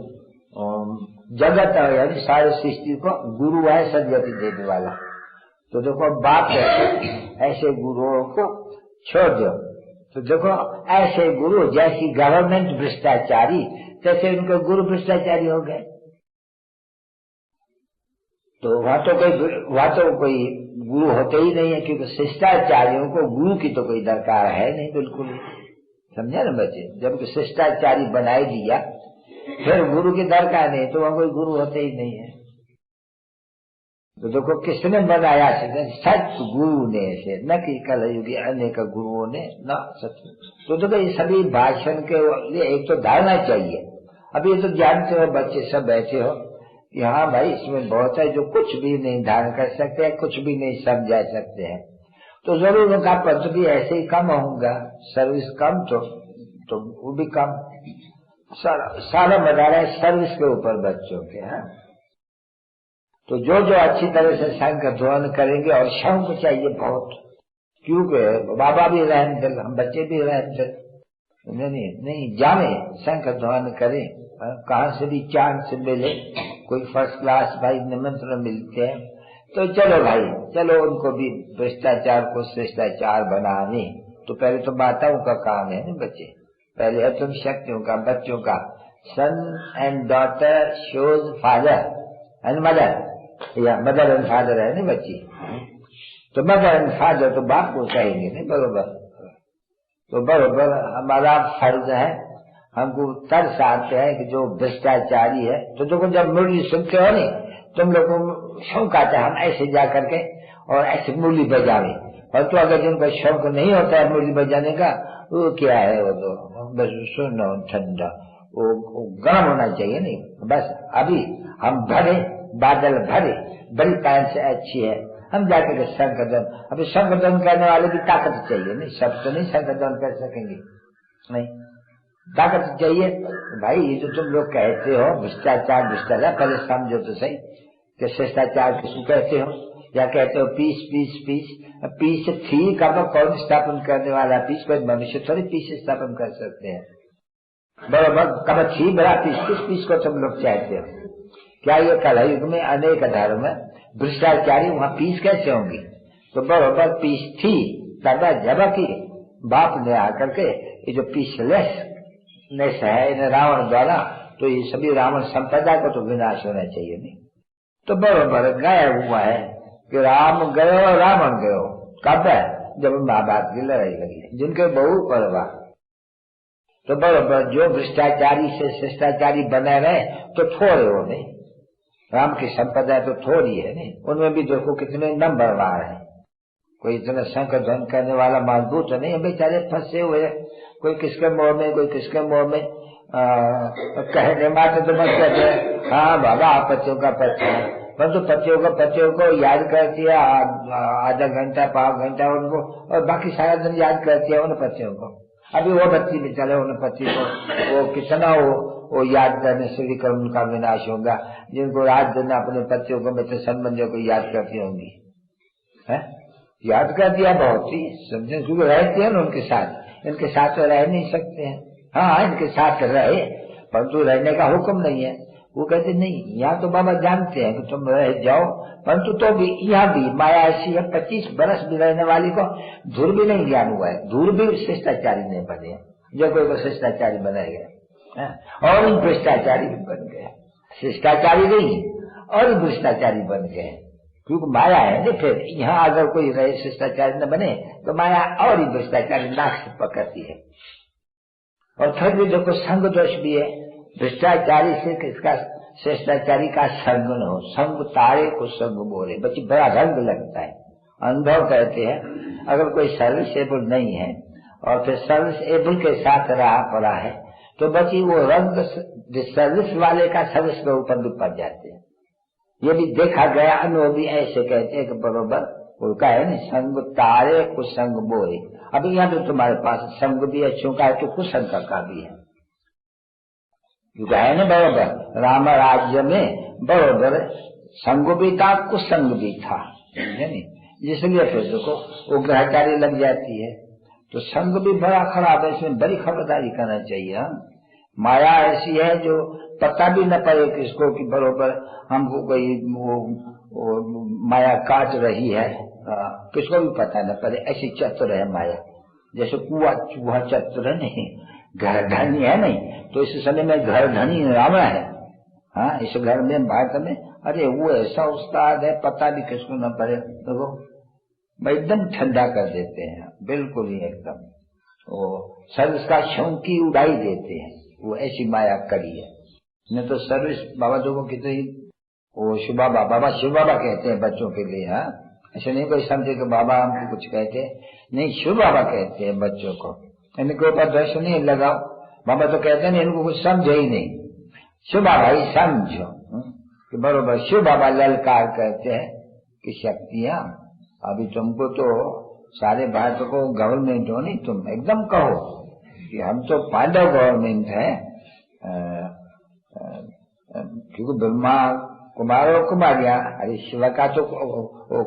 जगत यानी सारे सृष्टि को गुरु है सदगति देने वाला। तो देखो बात ऐसे गुरुओं को छोड़ दो, तो देखो ऐसे गुरु जैसी गवर्नमेंट भ्रष्टाचारी, तैसे उनके गुरु भ्रष्टाचारी हो गए। तो वहां तो कोई गुरु होते ही नहीं है, क्योंकि शिष्टाचारियों को गुरु की तो कोई दरकार है नहीं, बिल्कुल, समझा ना बच्चे। जबकि शिष्टाचारी बनाई दिया फिर गुरु की दरकार नहीं, तो वहां कोई गुरु होते ही नहीं है। तो देखो किसने बनाया? सतगुरु ने से, न कि कलयुगी अनेक गुरुओं ने, न सत। तो देखो ये सभी भाषण के लिए एक तो धारणा चाहिए। अभी ये तो जानते हो बच्चे सब बैठे हो कि हाँ भाई इसमें बहुत है जो कुछ भी नहीं धारण कर सकते हैं, कुछ भी नहीं समझा सकते हैं, तो जरूर उनका पद भी ऐसे ही कम होगा, सर्विस कम तो वो भी कम। सारा मदारा है सर्विस के ऊपर बच्चों के। हाँ तो जो जो अच्छी तरह से शंख ध्वन करेंगे, और शौक चाहिए बहुत, क्योंकि बाबा भी रहमदिल, हम बच्चे भी रहमदिल, नहीं जाने शंख ध्वन करें, कहाँ से भी चांस मिले, कोई फर्स्ट क्लास भाई निमंत्रण मिलते हैं तो चलो भाई चलो, उनको भी भ्रष्टाचार को शिष्टाचार बनाने। तो पहले तो माताओं का काम है ना बच्चे, पहले है तुम शक्तियों का, बच्चों का। Son and daughter shows father and mother, या मदर एंड फादर है ना बच्ची, तो मदर एंड फादर तो बाप को कहेंगे नहीं, बरोबर। तो बरोबर हमारा फर्ज है, हमको तरस आते हैं कि जो भ्रष्टाचारी है, तो देखो जब मुरली सुनते हो नहीं, तुम लोगों को शौक आता है हम ऐसे जा करके और ऐसे मुरली बजावे, और तो अगर जिनको शौक नहीं होता है मुरली बजाने का, वो क्या है, वो तो बस सुनो ठंडा, वो गर्म होना चाहिए नहीं, बस अभी हम भरे, बादल भरे, बड़ी पैन से अच्छी है, हम जाकर के संकदन, अभी संकदन करने वाले की ताकत चाहिए नहीं, सब तो नहीं संकदन कर सकेंगे, नहीं ताकत चाहिए। भाई ये जो तुम लोग कहते हो भ्रष्टाचार भ्रष्टाचार, पहले समझो तो सही कि शिष्टाचार किसको कहते हो, या कहते हो पीस पीस पीस, पीस थी कब कौन स्थापन करने वाला, पीस कोई मनुष्य थोड़ी पीस स्थापन कर सकते हैं, बराबर कब थी बड़ा पीस, किस पीस को तुम लोग चाहते हो? क्या ये कलयुग में अनेक धर्म भ्रष्टाचारी वहाँ पीस कैसे होंगी? तो बराबर पीस थी तब जबकि बाप ने आकर के ये जो पीसलेसनेस है इन रावण द्वारा, तो ये सभी रावण संप्रदाय को तो विनाश होना चाहिए नहीं। तो बराबर गाया हुआ है कि राम गयो रावण गयो, कब है? जब माँ बाप की लड़ाई लगी, जिनके बहु परवाह। तो बराबर जो भ्रष्टाचारी से शिष्टाचारी बने रहे तो थोड़े हो नहीं, राम की संपदा तो थोड़ी है नहीं, उनमें भी देखो कितने नंबरवार है, कोई इतना संकधन करने वाला मजबूत नहीं है, बेचारे फंसे हुए, कोई किसके मुंह में कोई किसके मुंह में, कहने मात्र तो मत कहते हैं हाँ बाबा आप पतियों का पति है, परंतु पतियों को याद करती है आधा घंटा 5 घंटा उनको, और बाकी सारा दिन याद करती है उन पतियों को। अभी वो बच्ची में चले उन पति को वो कितना वो याद करने से भी कर उनका विनाश होगा, जिनको रात दिन अपने पतियों को मित्र संबंधियों को याद करती होंगी, है याद कर दिया बहुत ही समझे, क्योंकि रहते हैं ना उनके साथ, इनके साथ तो रह नहीं सकते हैं, हाँ इनके साथ रहे परंतु रहने का हुक्म नहीं है। वो कहते नहीं, यहाँ तो बाबा जानते हैं कि तुम रह जाओ, परंतु तो भी यहाँ भी माया ऐसी है 25 बरस भी रहने वाली को धूर भी नहीं ज्ञान हुआ है, धूर भी शिष्टाचारी नहीं बने, जो कोई को शिष्टाचारी बनाए गए और भ्रष्टाचारी भी बन गए, शिष्टाचारी नहीं और भ्रष्टाचारी बन गए, क्योंकि माया है ना। फिर यहाँ अगर कोई रहे शिष्टाचारी न बने तो माया और ही भ्रष्टाचारी नाक से पकड़ती है। और फिर भी देखो संग दोष भी है, भ्रष्टाचारी से किसका शिष्टाचारी का संग न हो, संग तारे को संग बोले, बच्ची बड़ा रंग लगता है। अनुभव कहते हैं अगर कोई सर्विसेबल नहीं है और फिर सर्विसेबल के साथ रहा पड़ा है तो बच्ची वो रंग सर्विस वाले का सर्विस के ऊपर भी पड़ जाते हैं। ये भी देखा गया, अनुभव भी ऐसे कहते हैं कि बरोबर उनका है ना, संग तारे कुसंग बोले। अभी यहाँ तो तुम्हारे पास संग भी अच्छों का है तो कुसंग का भी है, क्योंकि है ना बरोबर राम राज्य में बरोबर संग भी था कुसंग भी था, इसलिए फिर देखो वो ग्रहचारी लग जाती है। तो संग भी बड़ा खराब है, इसमें बड़ी खबरदारी करना चाहिए। माया ऐसी है जो पता भी न पड़े किसको कि बरोबर हमको कोई वो माया काट रही है, किसको भी पता न पड़े, ऐसी चतुर है माया, जैसे कुआ चूहा चतुर है नहीं, घर धनी है नहीं, तो इस समय में घर धनी रावण है। हाँ इस घर में भारत में अरे वो ऐसा उस्ताद है, पता भी किसको न पड़े, देखो एकदम ठंडा कर देते हैं, बिल्कुल ही एकदम वो सर्विस का शौकी उड़ाई देते हैं, वो ऐसी माया करी है। नहीं तो सर्विस बाबा जो को कितनी वो शिव बाबा शिव बाबा कहते हैं बच्चों के लिए, हाँ ऐसे नहीं कोई समझे कि बाबा हमको कुछ कहते नहीं, शिव बाबा कहते हैं बच्चों को, इनके ऊपर दर्शन नहीं लगाओ, बाबा तो कहते हैं इनको कुछ समझे ही नहीं, शिव बाबा ही समझो कि बरोबर शिव बाबा ललकार कहते हैं कि शक्तियां अभी तुमको तो सारे भारत को गवर्नमेंट हो नहीं, तुम एकदम कहो कि हम तो पांडव गवर्नमेंट है, क्योंकि ब्रह्मा कुमार और कुमारियां, अरे शिव का तो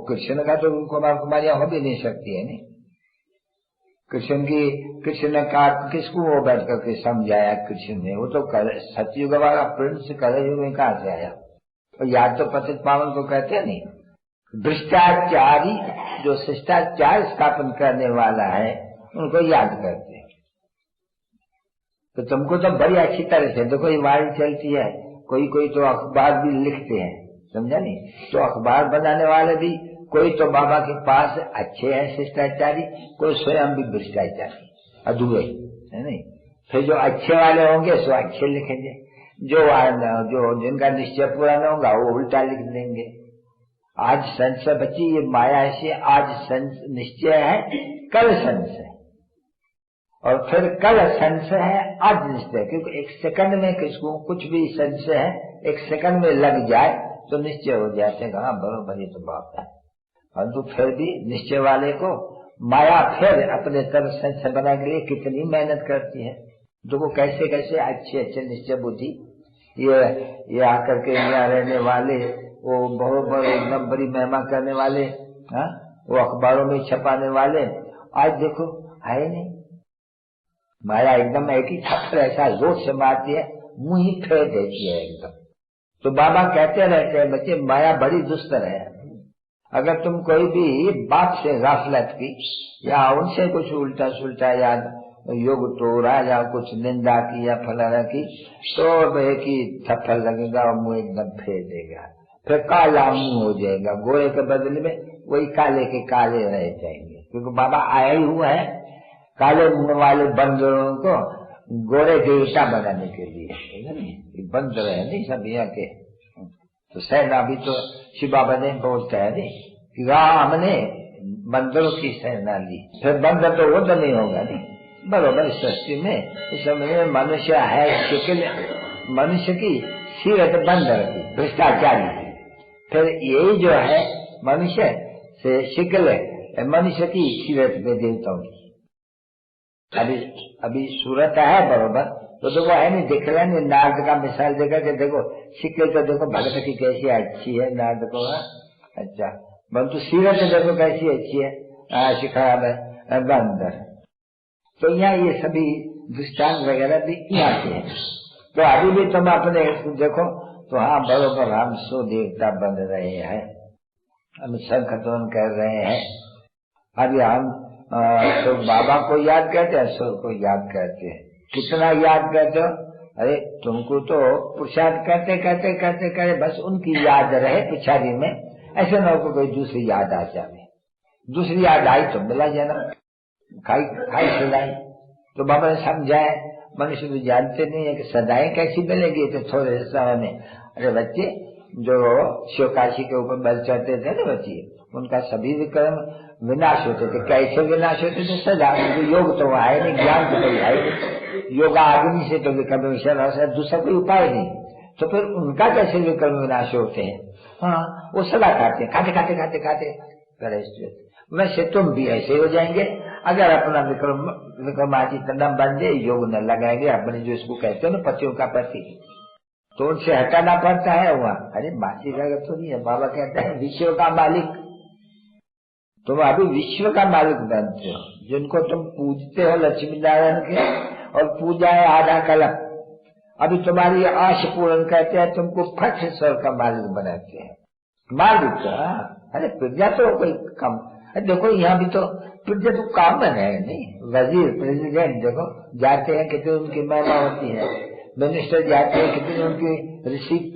कृष्ण का तो कुमार कुमारियां हो भी नहीं सकती है नहीं। कृष्ण का किसको वो बैठ करके समझाया कृष्ण ने, वो तो सतयुग वाला प्रिंस कलयुग में कहाँ से आया। और याद तो पतित पावन को कहते नहीं, भ्रष्टाचारी जो शिष्टाचार स्थापन करने वाला है उनको याद करते हैं। तो तुमको तो बड़ी अच्छी तरह से देखो ये वाणी चलती है, कोई तो अखबार भी लिखते हैं, समझा नहीं, तो अखबार बनाने वाले भी कोई तो बाबा के पास अच्छे हैं शिष्टाचारी, कोई स्वयं भी भ्रष्टाचारी अधूरे है नहीं। फिर जो अच्छे वाले होंगे सो अच्छे लिखेंगे, जो जिनका निश्चय पूरा न होगा वो उल्टा लिख देंगे। आज संशय बच्ची, ये माया से आज निश्चय है, कल संशय, और फिर कल संशय है, आज निश्चय। क्योंकि एक सेकंड में किसको कुछ भी संशय है, एक सेकंड में लग जाए तो निश्चय हो जाते हैं, हाँ बरोबर ये तो बात है। परंतु फिर भी निश्चय वाले को माया फिर अपने तरफ संशय बनाने के लिए कितनी मेहनत करती है। देखो कैसे कैसे अच्छे निश्चय बुद्धि ये आकर के यहाँ रहने वाले, वो बहुत एकदम बड़ी महिमा करने वाले, हाँ वो अखबारों में छपाने वाले, आज देखो है नहीं। माया एकदम एक ही थप्पड़ ऐसा जोर से मारती है, मुंह ही फेर देती है एकदम। तो बाबा कहते रहते हैं बच्चे माया बड़ी दुस्तर है। अगर तुम कोई भी बात से गाफलत की या उनसे कुछ उल्टा सुल्टा या योग तोड़ा या कुछ निंदा की या फलाना की, तो एक ही थप्पड़ लगेगा और मुंह एकदम फेर देगा, फिर काला मुंह हो जाएगा, गोरे के बदले में वही काले के काले रह जाएंगे। क्योंकि बाबा आया ही हुआ है काले मुंह वाले बंदरों को गोरे के ईटा बनाने के लिए। बंदर है नहीं सब यहाँ के, तो सेना भी तो शिव बाबा ने बोलता है नहीं कि हमने बंदरों की सेना ली, फिर बंदर तो वो तो नहीं होगा नहीं बरोबर। सृष्टि में इस समय मनुष्य है शिकल, मनुष्य की सीरत बंदर की भ्रष्टाचारी की, फिर यही जो है मनुष्य से शिकल मनुष्य की सीरत में देवताओं की। अभी सूरत है बरोबर, तो देखो है नहीं दिख रहा नहीं, नारद का मिसाल देकर के देखो शिकल तो देखो भगत की कैसी अच्छी है, नारद को अच्छा, परंतु सीरत देखो कैसी अच्छी है, शिखराब है बंदर। तो यहाँ ये सभी दृष्टांत वगैरह भी यहाँ के हैं। तो अभी भी तुम अपने देखो तो हाँ बरोबर हम सो देवता बन रहे हैं, हम संकटन कर रहे हैं। अभी हम तो बाबा को याद करते हैं, ईश्वर को याद करते हैं। कितना याद करते हो, अरे तुमको तो पुरुषार्थ करते करते करते करे बस उनकी याद रहे पिछाड़ी में, ऐसे न हो कोई दूसरी याद आ जाए। दूसरी याद आई तो मिला जन्म, खाई सदाई। तो बाबा ने समझाया, मनुष्य तो जानते नहीं है कि सदाएं कैसी मिलेगी। तो थोड़े समय में अरे बच्चे जो शिवकाशी के ऊपर बल चढ़ते थे ना बच्चे, उनका सभी विक्रम विनाश होते थे। कैसे विनाश होते थे? सदा। योग तो वहाँ है नहीं, ज्ञान तो कोई है नहीं, योगा आदमी से तो विक्रम विनाश, दूसरा कोई उपाय नहीं। तो फिर उनका कैसे विक्रम विनाश होते हैं? हाँ वो सदा खाते खाते खाते खाते खाते वैसे तुम भी ऐसे हो जाएंगे अगर अपना विक्रमादि तंडम बन जाए, योग न लगाएंगे अपने जो इसको कहते हैं ना पतियों का पति, तो उनसे हटाना पड़ता है वहाँ। अरे बाकी जगह तो नहीं है, बाबा कहते हैं विश्व का मालिक। तुम अभी विश्व का मालिक बनते हो, जिनको तुम पूजते हो लक्ष्मी नारायण के, और पूजा है आधा कलप। अभी तुम्हारी आश पूर्ण करते हैं, तुमको फट से स्वर्ग का मालिक बनाते हैं। मालिक अरे प्रजा तो कोई कम, देखो यहाँ भी तो प्रजा तो कॉमन है नहीं, वजीर प्रेसिडेंट देखो जाते हैं कितनी उनकी महिमा होती है, मिनिस्टर जाते हैं कितनी उनकी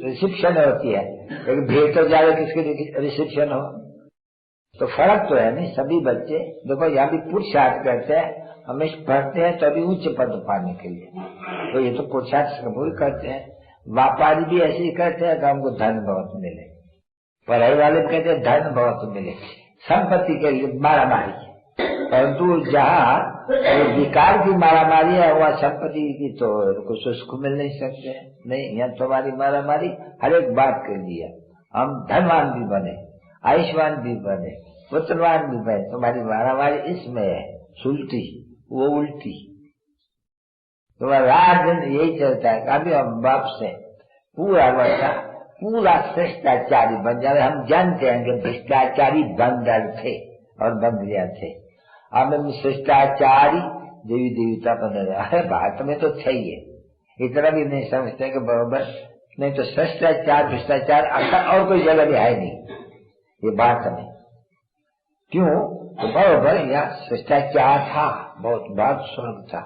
रिसेप्शन होती है, लेकिन भेंट तो जाए किसकी रिसेप्शन हो। तो फर्क तो है नहीं। सभी बच्चे देखो यहाँ भी पुरुषार्थ करते हैं, हमेशा पढ़ते हैं तभी उच्च पद पाने के लिए, तो ये तो पुरुषार्थ कबूल करते हैं। व्यापारी भी ऐसे ही करते हैं कि हमको धन बहुत मिले, पढ़ाई वाले भी कहते हैं धन बहुत मिले, संपत्ति के लिए मारामारी। परंतु जहाँ विकार की मारामारी है वहाँ संपत्ति की तो कुछ उसको मिल नहीं सकते। नहीं, यहाँ तुम्हारी मारामारी हर एक बात के लिए, हम धनवान भी बने, आयुष्मान भी बने, पुत्रवान भी बने, तुम्हारी मारामारी इसमें है, सुलटी वो उल्टी। तुम्हारा रात दिन यही चलता है। कभी हम बाप से पूरा वर्षा पूरा शिष्टाचारी बन जाए। हम जानते हैं कि भ्रष्टाचारी बंदर थे और बंदरिया थे, अब हम शिष्टाचारी देवी देवता बन रहे। अरे भारत में तो थे ही है, इतना भी नहीं समझते कि बराबर नहीं तो शिष्टाचार भ्रष्टाचार और कोई जगह भी है नहीं ये भारत में। क्यों? तो बराबर यहाँ शिष्टाचार था, बहुत स्वर्ग था।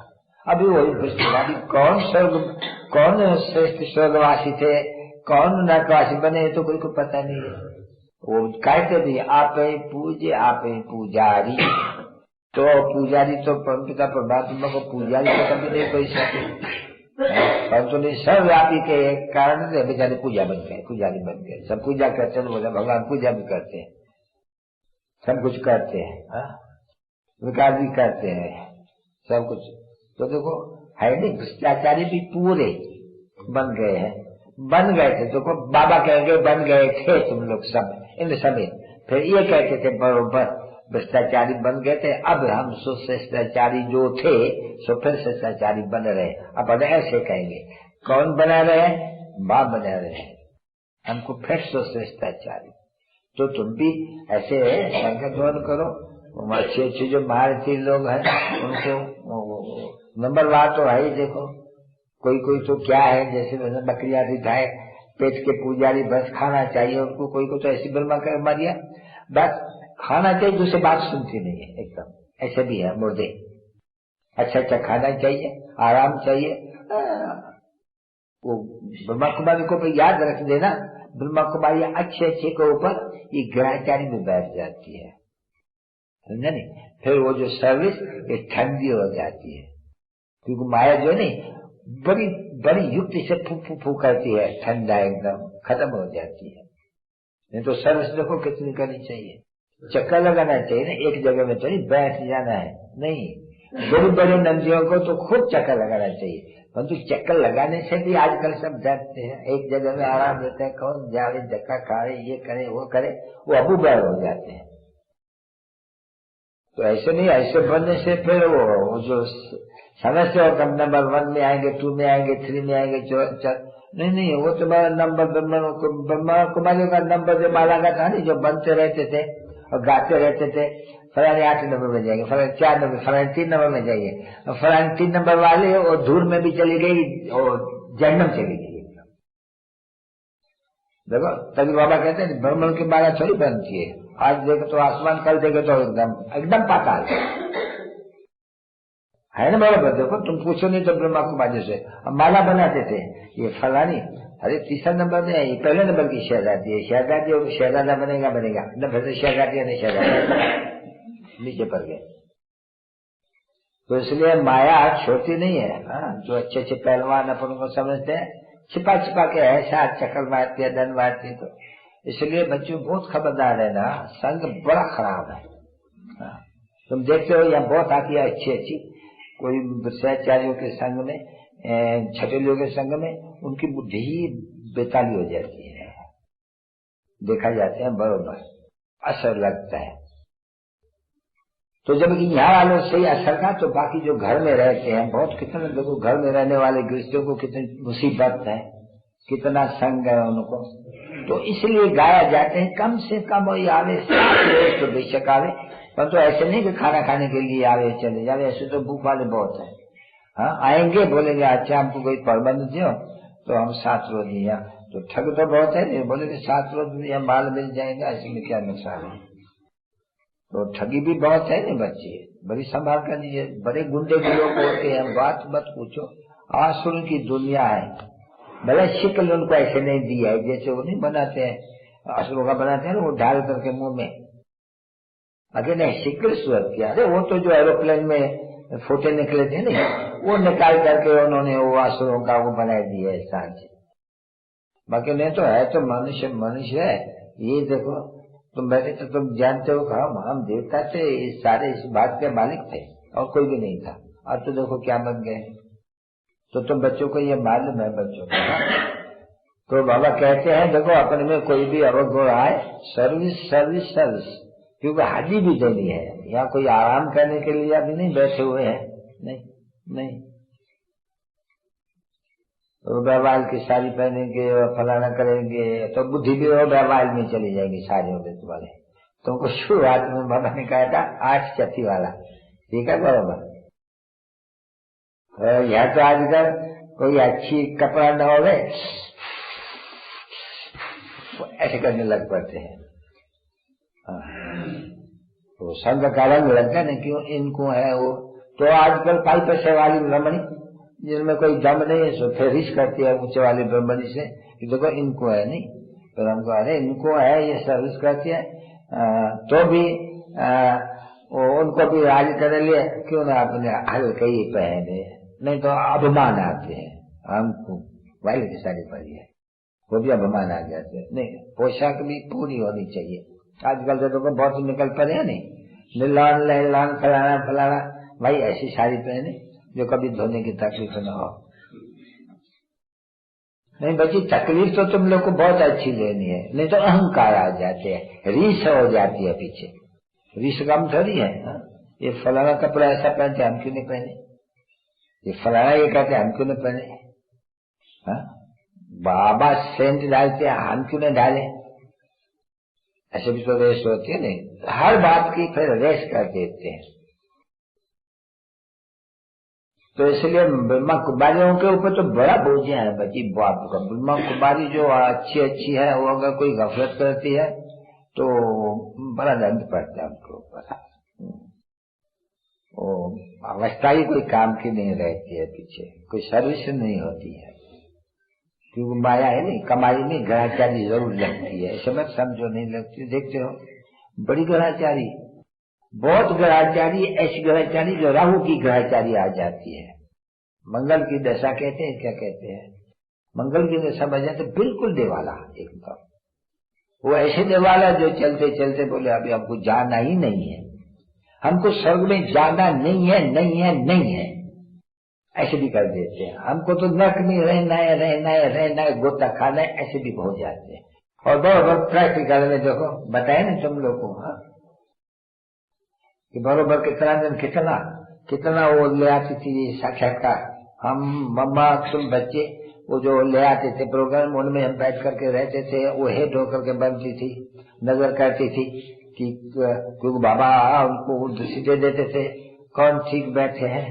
अभी वही भ्रष्टाचारी कौन स्वर्ग, कौन श्रेष्ठ स्वर्गवासी थे, कौन नरकवासी बने तो कोई को पता नहीं है। वो कहते भी आप ही पूज्य आप ही पुजारी, तो पुजारी तो पिता परमात्मा को पुजारी तो कभी नहीं कोई सके, परंतु नहीं सर्वव्यापी के कारण से बेचारे पूजा बन गए, पुजारी बन गए। सब पूजा करते हैं, बोले भगवान पूजा भी करते हैं, सब कुछ करते हैं, विकास भी करते हैं, सब कुछ। तो देखो है नहीं, भ्रष्टाचारी भी पूरे बन गए हैं, बन गए थे। देखो बाबा कहेंगे बन गए थे तुम लोग सब इन समय, फिर ये कहते थे बरोबर भ्रष्टाचारी बन गए थे, अब हम शिष्टाचारी जो थे सो फिर शिष्टाचारी बन रहे। अब ऐसे कहेंगे कौन बना रहे? बाप बना रहे हैं हमको फिर शिष्टाचारी। तो तुम भी ऐसे संकट करो। अच्छे अच्छे जो भारतीय लोग हैं उनको नंबरवार तो है ही। देखो कोई तो क्या है, जैसे बकरियां रिठाए पेट के पुजारी, बस खाना चाहिए उनको। कोई को तो ऐसी ब्रह्मा कर मारिया, बस खाना चाहिए, दूसरी बात सुनती नहीं है एकदम। ऐसे भी है मुर्दे, अच्छा खाना चाहिए, आराम चाहिए। वो ब्रह्मा कुमारी को याद रख देना, ब्रह्मा कुमारी अच्छे के ऊपर ये ग्रहचारी में बैठ जाती है, समझा नहीं? फिर वो जो सर्विस ये ठंडी हो जाती है, क्योंकि माया जो नहीं बड़ी बड़ी युक्ति से फू करती है, ठंडा एकदम खत्म हो जाती है। नहीं तो सर्विस देखो कितनी करनी चाहिए, चक्कर लगाना चाहिए ना, एक जगह में तो नहीं बैठ जाना है। नहीं, बड़ी बड़ी नदियों को तो खूब चक्कर लगाना चाहिए, परंतु चक्कर लगाने से भी आजकल सब डरते हैं। एक जगह में आराम देते हैं, कौन जावे धक्का खाए, ये करे वो करे, वो अबू बैर हो जाते हैं। तो ऐसे नहीं, ऐसे बनने से फिर वो जो समय से और नंबर 1 में आएंगे, 2 में आएंगे, 3 में आएंगे, नहीं वो तुम्हारा नंबर ब्रह्मा कुमारियों का नंबर जो माला का था नहीं, जो बनते रहते थे और गाते रहते थे, फलाने 8 नंबर में जाएंगे, फलाने 4 नंबर, फलाने 3 नंबर में जाइए, और फलाने 3 नंबर वाले और धूल में भी चली गई और जन्म चली गई। देखो तभी बाबा कहते हैं ब्रह्म की माला थोड़ी बनती है, आज देखो तो आसमान, कल देखो तो एकदम पाताल है ना। बराबर देखो, तुम पूछो नहीं तो ब्रह्मा कुमारी से माला बनाते थे, ये फलानी अरे 3 नंबर में है, ये पहले नंबर की शहजादी है, शहजादी और शहजादा बनेगा न, फिर तो शहजादी है नहीं शहजादा नीचे पर गए। तो इसलिए माया छोटी नहीं है। जो अच्छे अच्छे पहलवान अपन को समझते हैं, छिपा के ऐसा चक्कर मारती है, दन मारती है। तो इसलिए बच्चों बहुत खबरदार है ना, संग बड़ा खराब है। तुम देखते हो यहाँ बहुत आती है अच्छी कोई भ्रष्टाचारियों के संग में, छटेलियों के संग में, उनकी बुद्धि ही बेताली हो जाती है, देखा जाते हैं बरोबर असर लगता है। तो जब यहाँ वालों से ही असर था, तो बाकी जो घर में रहते हैं, बहुत कितने लोगों घर में रहने वाले गृहस्थियों को कितनी मुसीबत है, कितना संग है उनको। तो इसलिए गाया जाते हैं कम से कम वही आवे, 7 रोज तो बेशक आवे, पर तो ऐसे नहीं कि खाना खाने के लिए आवे चले जावे, ऐसे तो भूख वाले बहुत है। आएंगे बोलेंगे अच्छा हमको कोई प्रबंध दो, तो हम 7 रोज दिया, तो ठग तो बहुत है, बोलेंगे 7 रोज यहाँ माल मिल जाएगा, इसमें क्या नुकसान है। तो ठगी भी बहुत है नहीं बच्चे, बड़ी संभाल कर लीजिए। बड़े गुंडे भी लोग होते हैं, बात मत पूछो, आसुर की दुनिया है। भले शिकल उनको ऐसे नहीं दिया है, जैसे वो नहीं बनाते हैं, असुरों का बनाते हैं वो ढाल करके मुंह में, अगर नहीं शिकल सूरत किया। अरे वो तो जो एरोप्लेन में फोटे निकले थे नहीं, वो निकाल करके उन्होंने वो असुरों का वो बना दिया है सांझ। बाकी नहीं तो है तो मनुष्य है। ये देखो तुम बैठे तो तुम जानते हो हम देवता थे, इस सारे इस बात के मालिक थे और कोई भी नहीं था। अब तो देखो क्या बन गए। तो तुम बच्चों को ये मालूम है बच्चों को। तो बाबा कहते हैं देखो अपने में कोई भी अवगुण हो रहा है, सर्विस, क्योंकि हाजिरी भी देनी है। यहाँ कोई आराम करने के लिए अभी नहीं बैठे हुए हैं, नहीं। रोबावाल की साड़ी पहनेंगे और फलाना करेंगे तो बुद्धि भी रोबावाल में चली जाएगी साड़ियों के तुम्हारे। तुमको शुरुआत में बाबा ने कहा था 8 चत्ती वाला, ठीक है बराबर। यहाँ तो आजकल कोई अच्छी कपड़ा न हो ऐसे करने लग पड़ते हैं। तो संग का रंग लगता है ना, क्यों इनको है वो। तो आजकल 5 पैसे वाली ब्राह्मणी जिनमें कोई दम नहीं है सो फिर रिश करती है ऊंचे वाली ब्राह्मणी से कि देखो इनको है नहीं, तो हमको अरे इनको है ये सर्विस करती है तो भी उनको भी राज कर लिए, क्यों ना अपने हल्के ही पहने, नहीं तो अभिमान आते हैं। हमको वाले की साड़ी पड़ी है वो भी अभिमान आ जाते हैं। नहीं, पोशाक भी पूरी होनी चाहिए। आजकल तो देखो बहुत निकल पड़े हैं नहीं, नीलान लहलान फलाना फलाना, भाई ऐसी साड़ी पहने जो कभी धोने की तकलीफ न हो। नहीं बच्ची तकलीफ तो तुम लोग को बहुत अच्छी लेनी है, नहीं तो अहंकार आ जाते हैं, रीस हो जाती है पीछे। रीस कम थोड़ी है हा? ये फलाना कपड़ा ऐसा पहनते हम क्यों नहीं पहने, ये फलाना ये कहते हम क्यों नहीं पहने हा? बाबा सेंट डालते हैं हम क्यों नहीं डाले, ऐसे भी तो रेस होती है नहीं, हर बात की फिर रेस कर देते हैं। तो इसलिए ब्रह्मा कुमारियों के ऊपर तो बड़ा बोझ है बच्ची बाप का। ब्रह्मा कुमारी जो अच्छी है वो अगर कोई गफलत करती है तो बड़ा दंड पड़ता है उनके ऊपर। वो अवस्था ही कोई काम की नहीं रहती है, पीछे कोई सर्विस नहीं होती है, क्योंकि माया है नहीं, कमाई में ग्रहचारी जरूर लगती है, ऐसे मत समझो नहीं लगती। देखते हो बड़ी ग्रहचारी, बहुत ग्रहचारी, ऐसी ग्रहचारी जो राहु की ग्रहचारी आ जाती है। मंगल की दशा कहते हैं, क्या कहते हैं, मंगल की दशा बजा तो बिल्कुल देवाला एकदम। वो ऐसे देवाला जो चलते चलते बोले अभी हमको जाना ही नहीं है, हमको स्वर्ग में जाना नहीं है, नहीं है, नहीं है, ऐसे भी कर देते हैं। हमको तो नर्क में रहना है, रहना है, रहना है, गोता खाना है, ऐसे भी हो जाते हैं। और बराबर प्रैक्टिकल में देखो बताए ना तुम लोग को कि बरोबर कितना दिन कितना वो ले आती थी साक्षात्कार। हम मम्मा तुम बच्चे वो जो ले आते थे प्रोग्राम, उनमें हम बैठ करके रहते थे, वो हेड होकर के बनती थी, नजर करती थी कि क्योंकि बाबा उनको उद्देश्य दे देते थे कौन ठीक बैठे हैं,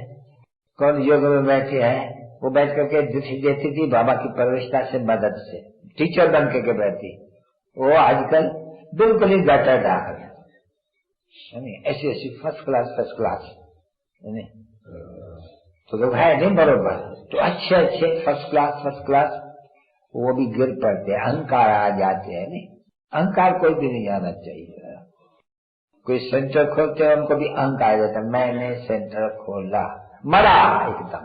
कौन योग में बैठे हैं, वो बैठ करके दृष्टि देती थी बाबा की परविष्टा से मदद से, टीचर बन के बैठी। वो आजकल बिल्कुल ही गटर डाल ऐसी ऐसी फर्स्ट क्लास नहीं तो लोग है नहीं बरोबर, तो अच्छे फर्स्ट क्लास वो भी गिर पड़ते हैं, अहंकार आ जाते हैं। नहीं, अहंकार कोई भी नहीं आना चाहिए। कोई सेंटर खोलते हैं उनको भी अहंकार आ जाता है, मैंने सेंटर खोला, मरा एकदम।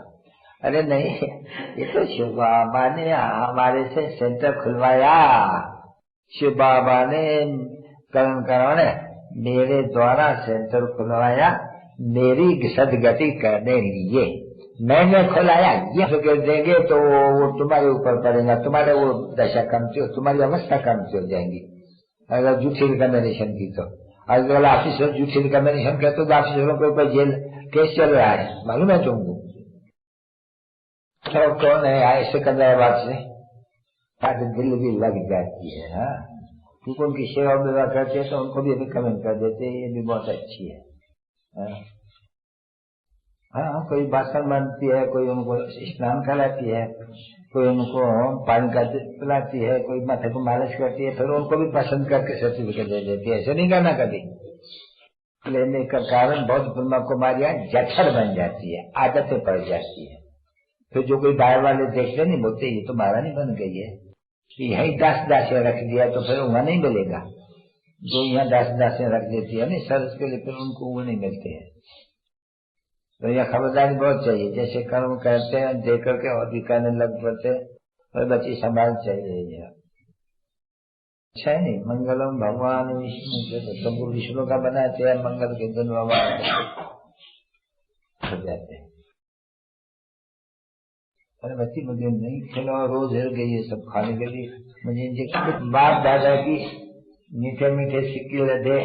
अरे नहीं, ये तो शिव बाबा ने हमारे से सेंटर खुलवाया, शिव बाबा ने करण करवाने मेरे द्वारा सेंटर खुलवाया, मेरी सदगति करने लिए मैंने खुलाया। ये फिक्र देंगे तो वो तुम्हारे ऊपर पड़ेगा, तुम्हारे वो दशा कम से तुम्हारी अवस्था कम से हो जाएंगी अगर झूठी रिकमेंडेशन की। तो आजकल ऑफिसर झूठी रिकमेंडेशन कहते तो ऑफिसरों के ऊपर जेल केस चल रहा है, मालूम है तुमको। तो कौन है ऐसे कर रहा है बात से, ताकि दिल भी लग जाती है। हाँ, क्योंकि उनकी सेवा विवाह करते हैं तो उनको भी रिकमेंड कर देते हैं, ये भी बहुत अच्छी है। हाँ, कोई बासन बनती है, कोई उनको स्नान कराती है, कोई उनको पानी का पिलाती है, कोई माथे को मालिश करती है, फिर उनको भी पसंद करके सर्टिफिकेट दे देती है। ऐसे नहीं करना कभी। लेने का कारण बहुत ब्रह्मा कुमारियां जठर बन जाती है, आदतें पड़ जाती है। फिर जो कोई दाएं वाले देखते नहीं बोलते ये तो महारानी बन गई है, यही 10 दासियां रख दिया तो फिर वहां नहीं मिलेगा। जो यहाँ 10 दासियां रख देती है नहीं सर्च के लिए, फिर उनको वो नहीं मिलते हैं। तो यह खबरदारी बहुत चाहिए, जैसे कर्म करते हैं देख करके और भी करने लग पड़ते, और बच्ची संभाल चाहिए। अच्छा है नहीं, मंगलम भगवान विष्णु के तो सब विष्णु का बनाते हैं, मंगल के दिन भगवान हो जाते हैं। अरे बच्ची मुझे नहीं खिला, रोज हिल गई है सब खाने के लिए, मुझे इंजेक्शन। बाप दादा की मीठे मीठे सिक्के दे,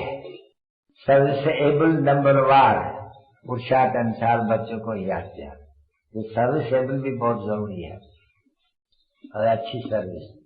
सबसे एबल नंबर वार पुरुषार्थ अनुसार बच्चों को याद किया। तो सर्विस एबल भी बहुत जरूरी है। और अच्छी सर्विस।